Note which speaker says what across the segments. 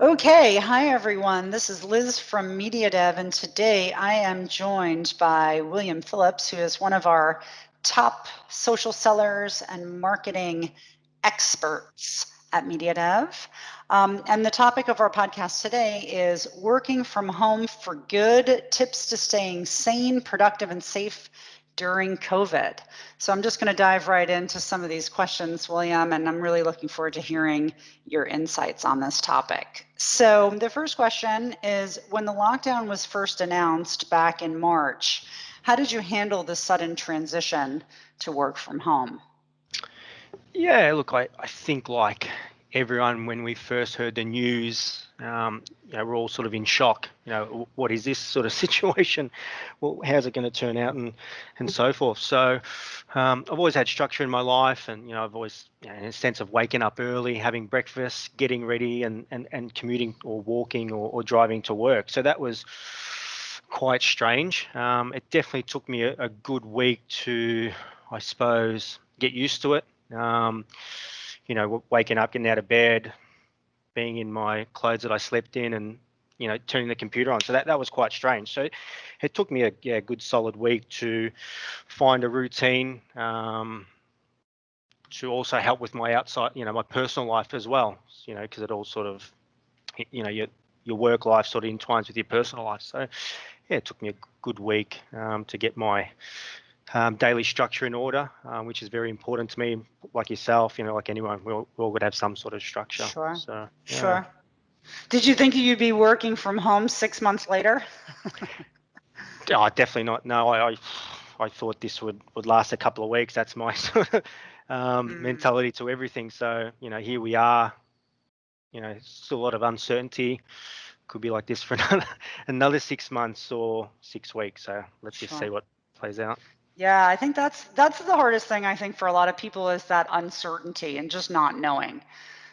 Speaker 1: Okay, hi everyone. This is Liz from MediaDev, and today I am joined by William Phillips, who is one of our top social sellers and marketing experts at MediaDev. And the topic of our podcast today is working from home for good, tips to staying sane, productive, and safe during COVID. So I'm just going to dive right into some of these questions, William, and I'm really looking forward to hearing your insights on this topic. So the first question is, when the lockdown was first announced back in March, how did you handle the sudden transition to work from home?
Speaker 2: Yeah, look, I think like everyone, when we first heard the news, we're all sort of in shock. What is this sort of situation? Well, how's it going to turn out, and so forth. So, I've always had structure in my life, and I've always, in a sense of waking up early, having breakfast, getting ready, and commuting or walking or driving to work. So that was quite strange. It definitely took me a good week to, I suppose, get used to it. Waking up, getting out of bed, being in my clothes that I slept in, and turning the computer on. So that was quite strange. So it took me a good solid week to find a routine, to also help with my outside, my personal life as well. Because it all sort of, your work life sort of entwines with your personal life. So yeah, it took me a good week to get my daily structure in order, which is very important to me. Like yourself, like anyone, we all would have some sort of structure.
Speaker 1: Sure,
Speaker 2: So yeah.
Speaker 1: sure. Did you think you'd be working from home 6 months later?
Speaker 2: Oh, definitely not. No, I thought this would last a couple of weeks. That's my sort of
Speaker 1: Mm,
Speaker 2: mentality to everything. So here we are. Still a lot of uncertainty. Could be like this for another 6 months or 6 weeks. So let's just see
Speaker 1: sure.
Speaker 2: what plays out.
Speaker 1: Yeah, I think that's the hardest thing I think for a lot of people is that uncertainty and just not knowing.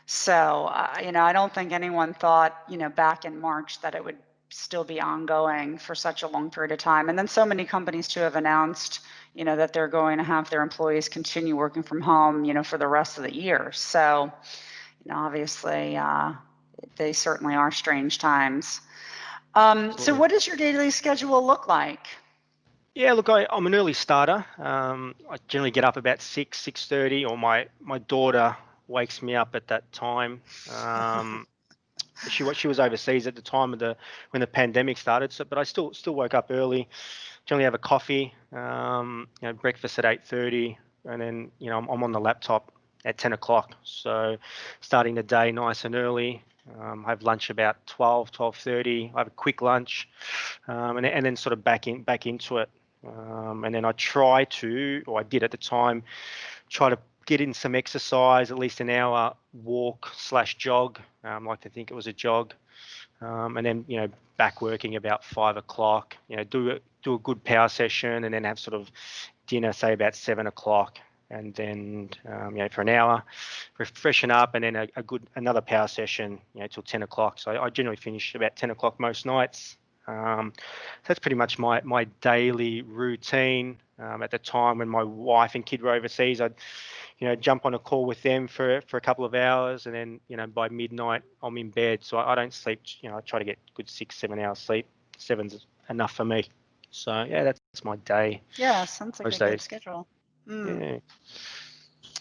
Speaker 1: So, I don't think anyone thought, back in March that it would still be ongoing for such a long period of time. And then so many companies too have announced, that they're going to have their employees continue working from home, for the rest of the year. So, obviously, they certainly are strange times. So
Speaker 2: Absolutely.
Speaker 1: what does your daily schedule look like?
Speaker 2: Yeah, look, I'm an early starter. I generally get up about 6:30, or my daughter wakes me up at that time. She was overseas at the time of the when the pandemic started, so but I still woke up early. Generally have a coffee, breakfast at 8:30, and then I'm on the laptop at 10 o'clock. So starting the day nice and early. I have lunch about 12:30. I have a quick lunch, and then sort of back into it. And then I try to, or I did at the time, try to get in some exercise, at least an hour walk slash jog. I like to think it was a jog, and then back working about 5 o'clock. Do a good power session, and then have sort of dinner, say about 7 o'clock, and then for an hour, freshen up, and then a good another power session, till 10 o'clock. So I generally finish about 10 o'clock most nights. So that's pretty much my daily routine. At the time when my wife and kid were overseas, I'd jump on a call with them for a couple of hours, and then by midnight I'm in bed. So I don't sleep. I try to get good 6-7 hours sleep. Seven's enough for me. So yeah, that's my day
Speaker 1: Yeah, sounds like a
Speaker 2: most
Speaker 1: good
Speaker 2: days.
Speaker 1: schedule. Mm.
Speaker 2: Yeah.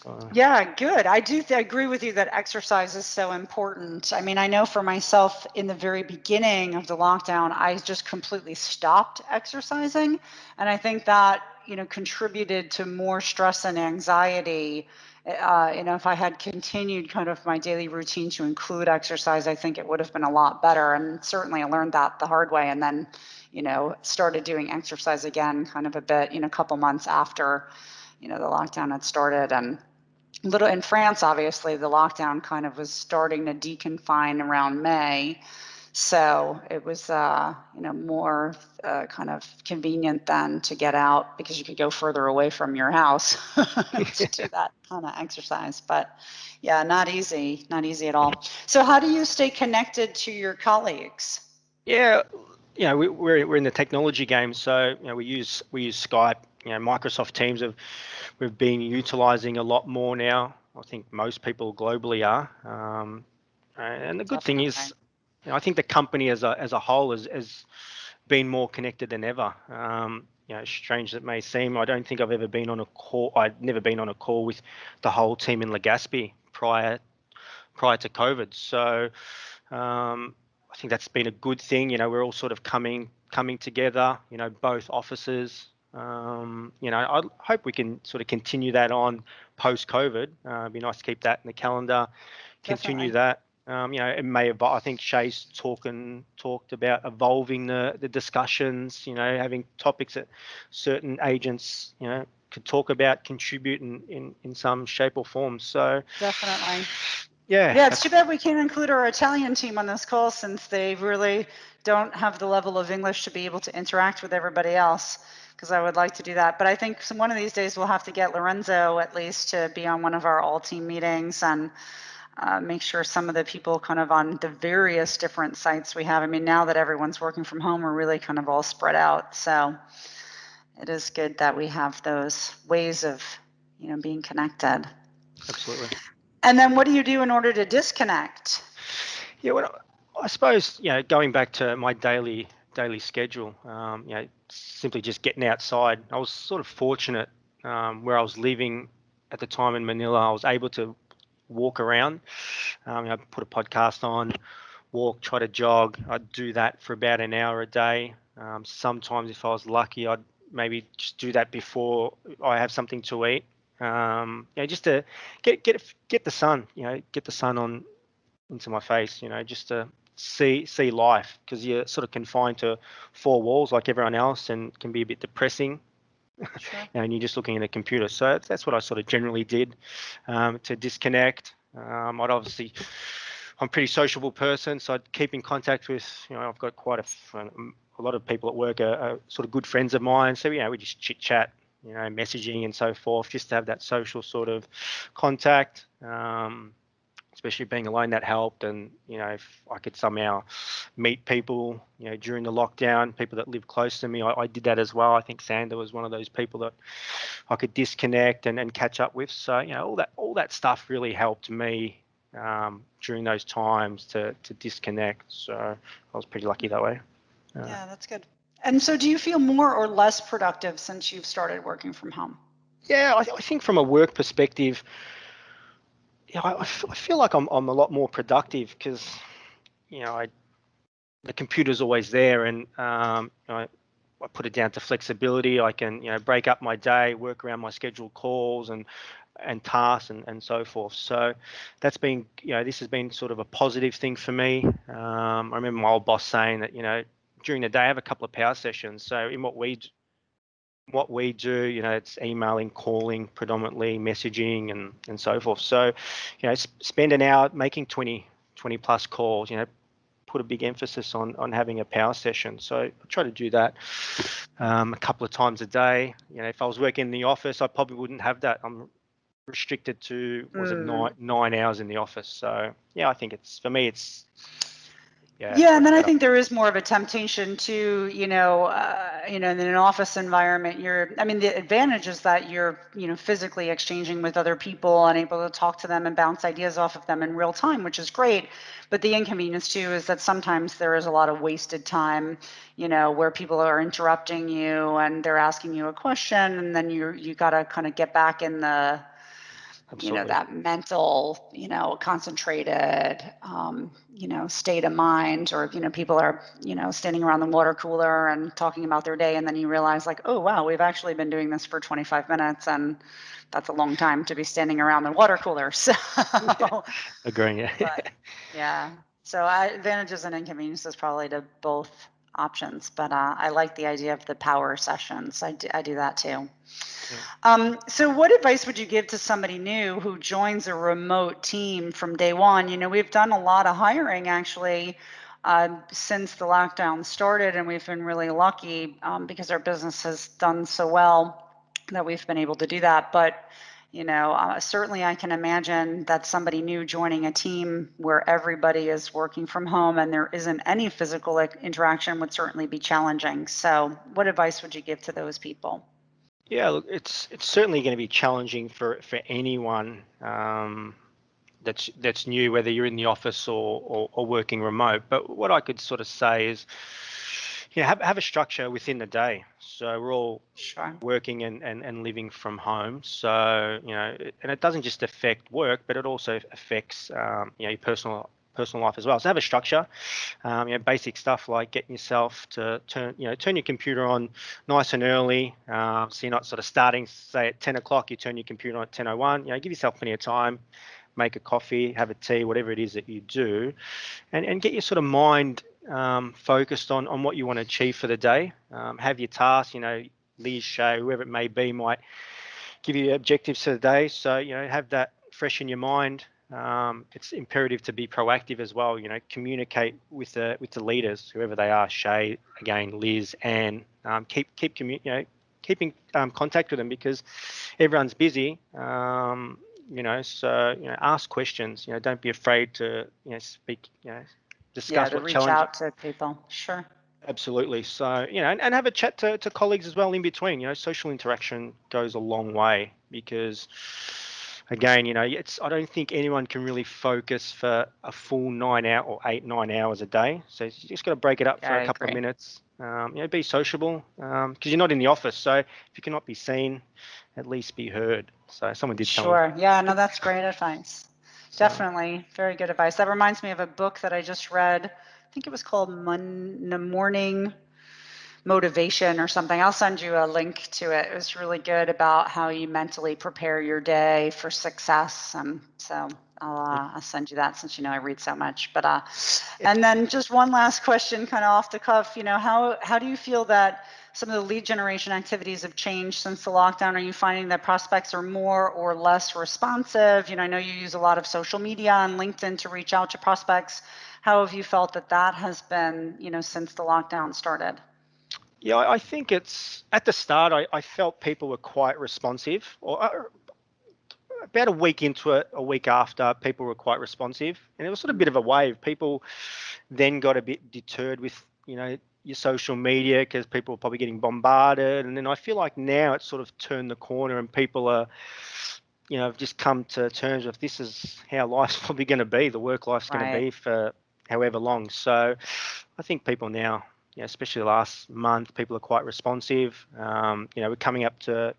Speaker 2: Uh,
Speaker 1: Yeah, good. I do agree with you that exercise is so important. I mean, I know for myself in the very beginning of the lockdown, I just completely stopped exercising. And I think that, contributed to more stress and anxiety. If I had continued kind of my daily routine to include exercise, I think it would have been a lot better. And certainly I learned that the hard way. And then, started doing exercise again kind of a bit, a couple months after, the lockdown had started. And little in France, obviously, the lockdown kind of was starting to deconfine around May. So it was, more kind of convenient then to get out because you could go further away from your house to do that kind of exercise. But yeah, not easy at all. So how do you stay connected to your colleagues?
Speaker 2: yeah, we're in the technology game, so we use Skype. Microsoft Teams we've been utilizing a lot more now. I think most people globally are. And the good thing is,
Speaker 1: Definitely.
Speaker 2: I think the company as a whole has been more connected than ever. Strange as it may seem, I don't think I've ever been on a call. I'd never been on a call with the whole team in Legazpi prior to COVID. So I think that's been a good thing. We're all sort of coming together. Both offices. I hope we can sort of continue that on post COVID. It'd be nice to keep that in the calendar, continue
Speaker 1: Definitely.
Speaker 2: that. It may evolve. I think Shay's talked about evolving the discussions. Having topics that certain agents, could talk about, contribute in some shape or form. So,
Speaker 1: Definitely.
Speaker 2: yeah,
Speaker 1: Yeah, it's too
Speaker 2: that's
Speaker 1: bad we can't include our Italian team on this call since they really don't have the level of English to be able to interact with everybody else, because I would like to do that. But I think one of these days we'll have to get Lorenzo at least to be on one of our all team meetings and make sure some of the people kind of on the various different sites we have. I mean, now that everyone's working from home, we're really kind of all spread out. So it is good that we have those ways of, being connected.
Speaker 2: absolutely.
Speaker 1: And then what do you do in order to disconnect?
Speaker 2: Yeah, well, I suppose going back to my daily schedule, simply just getting outside. I was sort of fortunate where I was living at the time in Manila. I was able to walk around. Put a podcast on, walk, try to jog. I'd do that for about an hour a day. Sometimes, if I was lucky, I'd maybe just do that before I have something to eat. Just to get the sun, get the sun on into my face, just to see life, because you're sort of confined to four walls like everyone else, and it can be a bit depressing.
Speaker 1: Sure.
Speaker 2: And you're just looking at a computer. So that's what I sort of generally did to disconnect. I'm a pretty sociable person, so I'd keep in contact with, I've got quite a lot of people at work are sort of good friends of mine. So, we just chit chat, messaging and so forth, just to have that social sort of contact. Especially being alone, that helped. And if I could somehow meet people during the lockdown, people that live close to me, I did that as well. I think Sander was one of those people that I could disconnect and catch up with. So all that stuff really helped me during those times to disconnect. So I was pretty lucky that way.
Speaker 1: Yeah, that's good. And so do you feel more or less productive since you've started working from home?
Speaker 2: Yeah, I think from a work perspective, I feel like I'm a lot more productive because the computer's always there, and I put it down to flexibility. I can break up my day, work around my scheduled calls and tasks and so forth. So that's been this has been sort of a positive thing for me. I remember my old boss saying that during the day I have a couple of power sessions. So in what we do, it's emailing, calling, predominantly messaging and so forth. So spend an hour making 20 plus calls. Put a big emphasis on having a power session. So I try to do that a couple of times a day. If I was working in the office, I probably wouldn't have that. I'm restricted to was it
Speaker 1: Mm.
Speaker 2: 9 hours in the office. So I think for me it's
Speaker 1: Yeah, and
Speaker 2: works
Speaker 1: then I
Speaker 2: better.
Speaker 1: think there is more of a temptation to, in an office environment, I mean, the advantage is that you're, physically exchanging with other people and able to talk to them and bounce ideas off of them in real time, which is great. But the inconvenience too is that sometimes there is a lot of wasted time, where people are interrupting you and they're asking you a question, and then you got to kind of get back in the
Speaker 2: Absolutely.
Speaker 1: that mental, concentrated, state of mind, or, people are, standing around the water cooler and talking about their day. And then you realize like, oh, wow, we've actually been doing this for 25 minutes. And that's a long time to be standing around the water cooler. So,
Speaker 2: Agreeing. Yeah.
Speaker 1: but yeah, so advantages and inconveniences probably to both options. But I like the idea of the power sessions. I do that too.
Speaker 2: Yeah.
Speaker 1: So what advice would you give to somebody new who joins a remote team from day one? We've done a lot of hiring actually since the lockdown started, and we've been really lucky because our business has done so well that we've been able to do that. But certainly I can imagine that somebody new joining a team where everybody is working from home and there isn't any physical interaction would certainly be challenging. So what advice would you give to those people?
Speaker 2: Yeah, look, it's certainly going to be challenging for anyone. that's new, whether you're in the office or working remote. But what I could sort of say is, have a structure within the day. So we're all
Speaker 1: Sure.
Speaker 2: working and living from home. So, and it doesn't just affect work, but it also affects, your personal life as well. So have a structure, basic stuff like getting yourself to turn your computer on nice and early. So you're not sort of starting, say at 10 o'clock, you turn your computer on at 10:01, give yourself plenty of time, make a coffee, have a tea, whatever it is that you do, and get your sort of mind focused on what you want to achieve for the day. Have your tasks, Liz, Shay, whoever it may be, might give you objectives for the day. So, have that fresh in your mind. It's imperative to be proactive as well. Communicate with the leaders, whoever they are. Shay, again, Liz, and keeping contact with them, because everyone's busy. So ask questions. Don't be afraid to speak.
Speaker 1: Yeah,
Speaker 2: Discuss
Speaker 1: to
Speaker 2: what
Speaker 1: reach
Speaker 2: challenge.
Speaker 1: out to people. Sure.
Speaker 2: Absolutely. So, and have a chat to colleagues as well in between. Social interaction goes a long way, because, again, I don't think anyone can really focus for a full 9 hour or 8, 9 hours a day. So you just got to break it up
Speaker 1: Yeah,
Speaker 2: for
Speaker 1: I
Speaker 2: a couple of
Speaker 1: agree.
Speaker 2: minutes. Be sociable, because you're not in the office. So if you cannot be seen, at least be heard. So someone did tell me.
Speaker 1: Sure. Yeah, no, that's great advice.
Speaker 2: So,
Speaker 1: Definitely. Very good advice. That reminds me of a book that I just read. I think it was called Morning Motivation or something. I'll send you a link to it. It was really good about how you mentally prepare your day for success. So I'll send you that, since I read so much. But and then just one last question, kind of off the cuff. How do you feel that some of the lead generation activities have changed since the lockdown? Are you finding that prospects are more or less responsive? I know you use a lot of social media and LinkedIn to reach out to prospects. How have you felt that has been, since the lockdown started?
Speaker 2: yeah, I think it's at the start. I felt people were quite responsive, or about a week into it, a week after, people were quite responsive, and it was sort of a bit of a wave. People then got a bit deterred with your social media, because people were probably getting bombarded, and then I feel like now it's sort of turned the corner, and people are have just come to terms with, this is how life's probably going to be, the work life's going to
Speaker 1: Right.
Speaker 2: be for however long. So I think people now, especially the last month, people are quite responsive. We're coming up to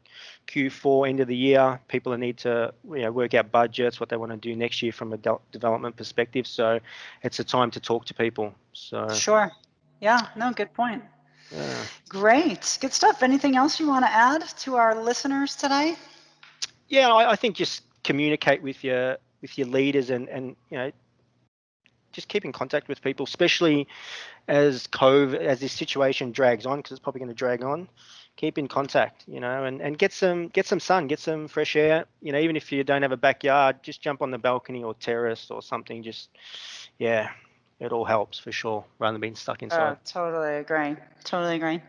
Speaker 2: Q4, end of the year. People need to work out budgets, what they want to do next year from a development perspective. So it's a time to talk to people. So
Speaker 1: Sure. Yeah, no, good point.
Speaker 2: yeah,
Speaker 1: Great. Good stuff. Anything else you want to add to our listeners today?
Speaker 2: I think just communicate with your leaders, and just keep in contact with people, especially as this situation drags on, because it's probably going to drag on. Keep in contact, and get some sun, get some fresh air. Even if you don't have a backyard, just jump on the balcony or terrace or something. Just, yeah, it all helps for sure, rather than being stuck inside.
Speaker 1: Totally agree. Totally agree.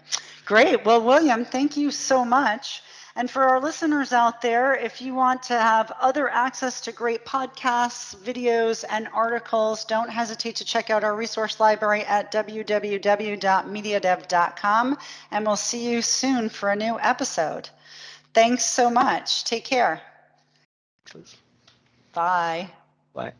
Speaker 1: Great. Well, William, thank you so much. And for our listeners out there, if you want to have other access to great podcasts, videos, and articles, don't hesitate to check out our resource library at www.mediadev.com. And we'll see you soon for a new episode. Thanks so much. Take care.
Speaker 2: Excellent.
Speaker 1: Bye.
Speaker 2: Bye.